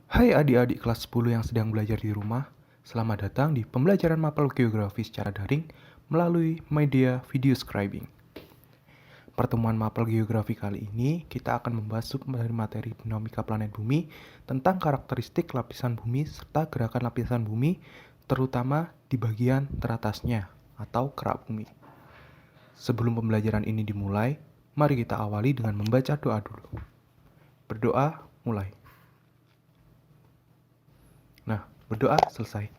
Hai adik-adik kelas 10 yang sedang belajar di rumah, selamat datang di pembelajaran mapel geografi secara daring melalui media video scribing. Pertemuan mapel geografi kali ini, kita akan membahas materi dinamika planet bumi tentang karakteristik lapisan bumi serta gerakan lapisan bumi, terutama di bagian teratasnya atau kerak bumi. Sebelum pembelajaran ini dimulai, mari kita awali dengan membaca doa dulu. Berdoa, mulai. Nah, berdoa selesai.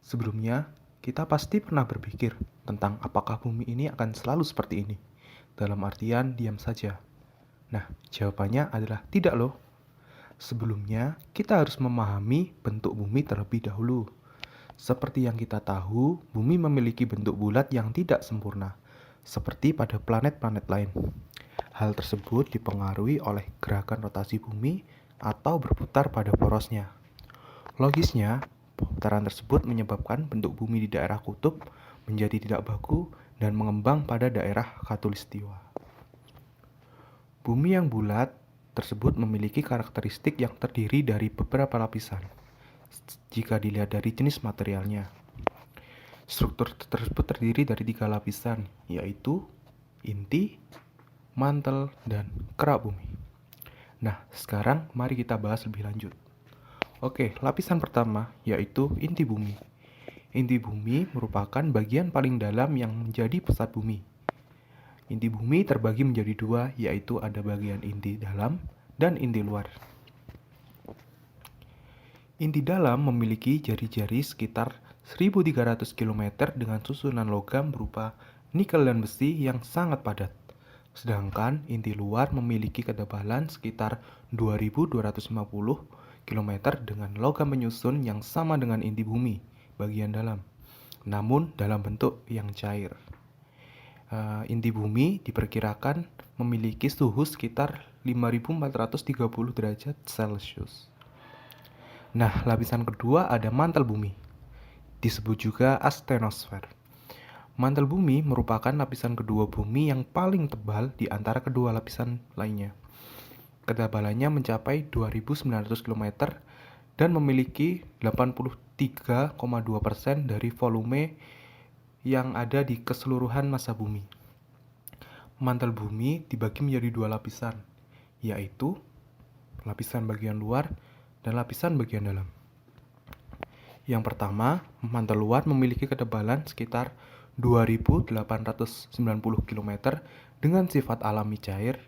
Sebelumnya, kita pasti pernah berpikir tentang apakah bumi ini akan selalu seperti ini. Dalam artian, diam saja. Nah, jawabannya adalah tidak loh. Sebelumnya, kita harus memahami bentuk bumi terlebih dahulu. Seperti yang kita tahu, bumi memiliki bentuk bulat yang tidak sempurna, seperti pada planet-planet lain. Hal tersebut dipengaruhi oleh gerakan rotasi bumi atau berputar pada porosnya. Logisnya, putaran tersebut menyebabkan bentuk bumi di daerah kutub menjadi tidak baku dan mengembang pada daerah khatulistiwa. Bumi yang bulat tersebut memiliki karakteristik yang terdiri dari beberapa lapisan, jika dilihat dari jenis materialnya. Struktur tersebut terdiri dari 3 lapisan, yaitu inti, mantel, dan kerak bumi. Nah, sekarang mari kita bahas lebih lanjut. Oke, lapisan pertama yaitu inti bumi. Inti bumi merupakan bagian paling dalam yang menjadi pusat bumi. Inti bumi terbagi menjadi 2, yaitu ada bagian inti dalam dan inti luar. Inti dalam memiliki jari-jari sekitar 1.300 km dengan susunan logam berupa nikel dan besi yang sangat padat. Sedangkan inti luar memiliki ketebalan sekitar 2.250 km dengan logam penyusun yang sama dengan inti bumi bagian dalam, namun dalam bentuk yang cair. Inti bumi diperkirakan memiliki suhu sekitar 5.430 derajat Celcius. Nah, lapisan kedua ada mantel bumi, disebut juga astenosfer. Mantel bumi merupakan lapisan kedua bumi yang paling tebal di antara kedua lapisan lainnya. Ketebalannya mencapai 2.900 km dan memiliki 83,2% dari volume yang ada di keseluruhan massa bumi. Mantel bumi dibagi menjadi 2 lapisan, yaitu lapisan bagian luar dan lapisan bagian dalam. Yang pertama, mantel luar memiliki ketebalan sekitar 2.890 km dengan sifat alami cair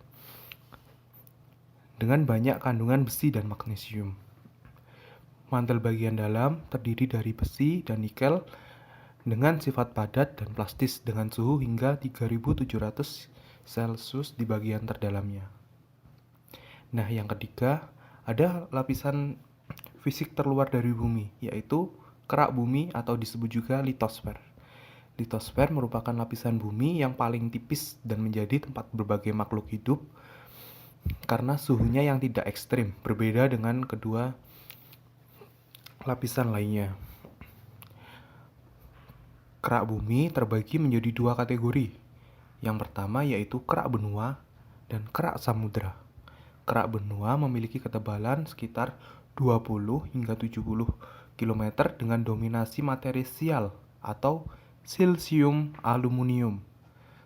dengan banyak kandungan besi dan magnesium. Mantel bagian dalam terdiri dari besi dan nikel dengan sifat padat dan plastis dengan suhu hingga 3.700 Celcius di bagian terdalamnya. Nah, yang ketiga, ada lapisan fisik terluar dari bumi, yaitu kerak bumi atau disebut juga litosfer. Litosfer merupakan lapisan bumi yang paling tipis dan menjadi tempat berbagai makhluk hidup karena suhunya yang tidak ekstrim, berbeda dengan kedua lapisan lainnya. Kerak bumi terbagi menjadi 2 kategori. Yang pertama yaitu kerak benua dan kerak samudra. Kerak benua memiliki ketebalan sekitar 20 hingga 70 km dengan dominasi materi sial atau silsium aluminium.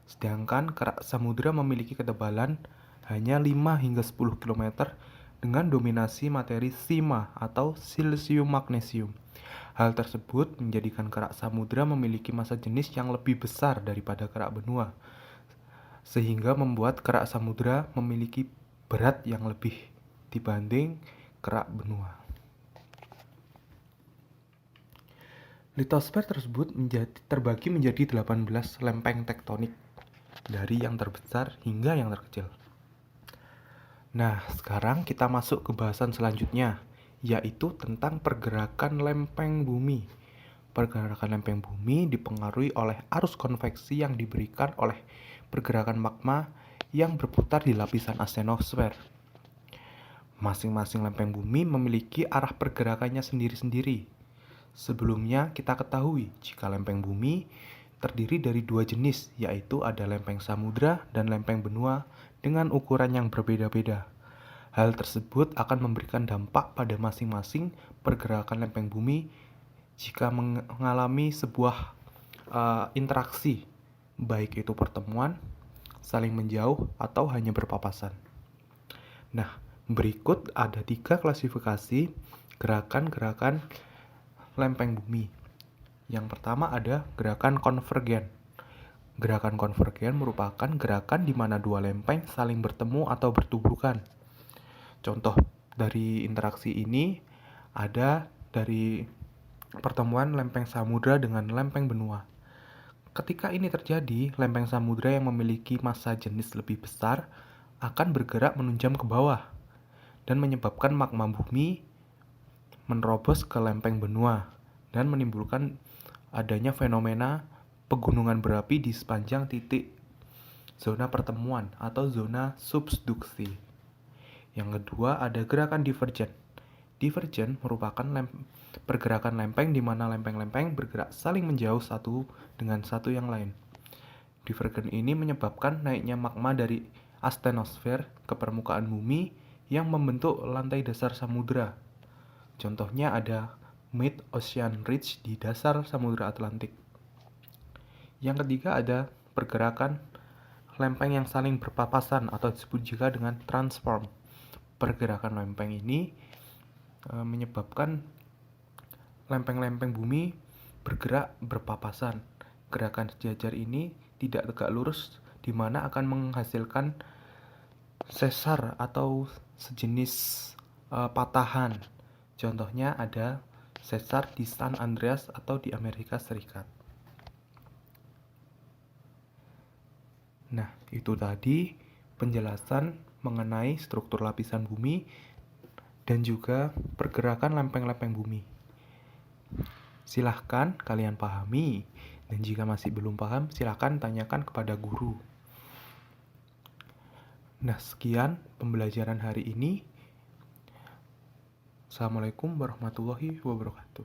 Sedangkan kerak samudra memiliki ketebalan hanya 5 hingga 10 km dengan dominasi materi sima atau silsium magnesium. Hal tersebut menjadikan kerak samudra memiliki massa jenis yang lebih besar daripada kerak benua, sehingga membuat kerak samudra memiliki berat yang lebih dibanding kerak benua. Litosfer tersebut terbagi menjadi 18 lempeng tektonik, dari yang terbesar hingga yang terkecil. Nah, sekarang kita masuk ke bahasan selanjutnya, yaitu tentang pergerakan lempeng bumi. Pergerakan lempeng bumi dipengaruhi oleh arus konveksi yang diberikan oleh pergerakan magma yang berputar di lapisan astenosfer. Masing-masing lempeng bumi memiliki arah pergerakannya sendiri-sendiri. Sebelumnya kita ketahui jika lempeng bumi terdiri dari 2 jenis, yaitu ada lempeng samudra dan lempeng benua dengan ukuran yang berbeda-beda. Hal tersebut akan memberikan dampak pada masing-masing pergerakan lempeng bumi jika mengalami sebuah interaksi, baik itu pertemuan, saling menjauh, atau hanya berpapasan. Nah, berikut ada 3 klasifikasi gerakan-gerakan lempeng bumi. Yang pertama ada gerakan konvergen. Gerakan konvergen merupakan gerakan di mana dua lempeng saling bertemu atau bertuburan. Contoh dari interaksi ini ada dari pertemuan lempeng samudra dengan lempeng benua. Ketika ini terjadi, lempeng samudra yang memiliki massa jenis lebih besar akan bergerak menunjam ke bawah dan menyebabkan magma bumi menerobos ke lempeng benua dan menimbulkan adanya fenomena pegunungan berapi di sepanjang titik zona pertemuan atau zona subduksi. Yang kedua ada gerakan divergen. Divergen merupakan pergerakan lempeng di mana lempeng-lempeng bergerak saling menjauh satu dengan satu yang lain. Divergen ini menyebabkan naiknya magma dari astenosfer ke permukaan bumi yang membentuk lantai dasar samudra. Contohnya ada Mid-Ocean Ridge di dasar Samudra Atlantik. Yang ketiga ada pergerakan lempeng yang saling berpapasan atau disebut juga dengan transform. Pergerakan lempeng ini menyebabkan lempeng-lempeng bumi bergerak berpapasan. Gerakan sejajar ini tidak tegak lurus, di mana akan menghasilkan sesar atau sejenis patahan. Contohnya ada sesar di San Andreas atau di Amerika Serikat. Nah, itu tadi penjelasan mengenai struktur lapisan bumi dan juga pergerakan lempeng-lempeng bumi. Silahkan kalian pahami, dan jika masih belum paham, silahkan tanyakan kepada guru. Nah, sekian pembelajaran hari ini. Assalamualaikum warahmatullahi wabarakatuh.